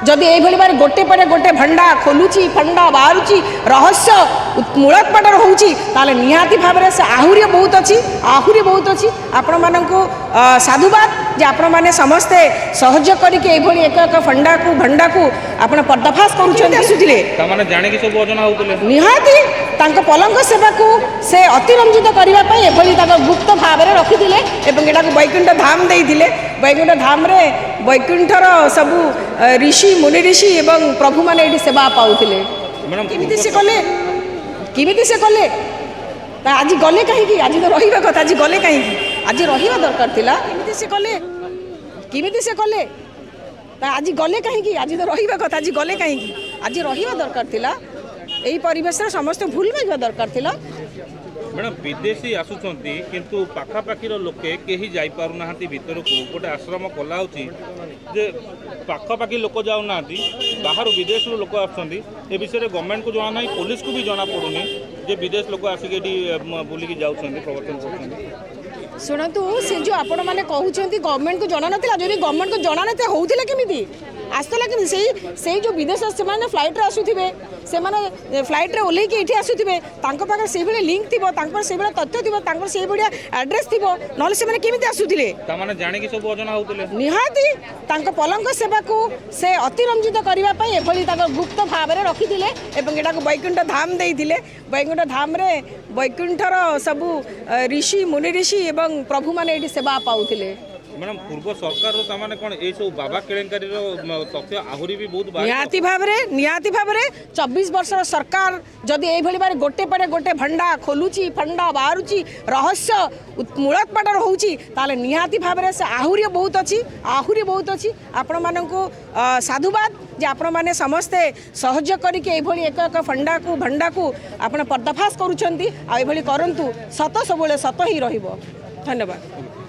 जदि यही भाव गोटे पर गोटे भंडा खोलुची फंडा बाहरुची रहस्य मूलोत्पाटन होउची ताले निहाती भाव में से आहुरी बहुत अच्छी आपण मानक साधुवाद जे आपण मैंने समस्ते सहयोग करके एक एक फंडा को भंडा को आपण पर्दाफाश करुले निहाती पलंक सेवा को से अतिरंजित करने गुप्त भाव में रखी यहाँ वैकुंठ धाम देते वैकुंठ धाम रे वैकुंठर सबू ऋषि मुनि ऋषि एवं प्रभु माने ये सेवा पाऊले किमिति से कले आज गले कहीं आज तो रहा कथा आज गले कहीं आज रहा दरकार थिला किमिति से कले आज गले कहीं आज तो रहा कथा आज गले कहीं आज रहा दरकार थिला यही परिवेश समस्त भूल पाइबा दरकार थिला। मैडम विदेशी आसुचंती किंतु पाखापाखिर लोके केही जाई पारु नाहांती भितर को गोटे आश्रम खोला होची जे पाखापाखि लोक जाऊ नाहांती बाहर विदेश लोक आछंती ए विषय रे गवर्नमेंट को जाना नाही पुलिस को भी जाना पड़ुनी जे विदेश लोक आसिके एडी बुलिकी जाउछंती प्रवर्तन करछंती। शुणु से जो आपण मैंने कहते गवर्नमेंट को जना नाला जब गवर्नमेंट को जना ना होता केमी आसला कि से जो विदेश से फ्लाइट रे आसुथिबे से फ्लाइट रे ओल्हेकी ये आसुथिबे पाखे से लिंक थी से तथ्य थी से एड्रेस थी ना से केमी आसुथिले निहाती पलंक सेवा को से अतिरंजित करने गुप्त भाव में रखी यहाँ वैकुंठ धाम देते वैकुंठ धाम रे वैकुंठर सबू ऋषि मुनि ऋषि एवं प्रभु माने ये सेवा पाऊले। मैडम पूर्व सरकार तामाने कोन ए सब बाबा केलेंकारी तथ्य आहुरी भी बहुत निहाती भाव में 24 वर्ष सरकार जदि यही भाव गोटे पर गोटे भंडा खोलुची फंडा बाहरुची रहस्य मूलोत्पाटन होउची ताले निहाती भाव में से आहुरी बहुत अच्छी आपण मानक साधुवाद जे आपण माने समस्ते सहयोग करके एक एक फंडा को भंडा को आपण पर्दाफाश करुछंती आ एभली करंतु सत सबले सत ही रहिबो। धन्यवाद।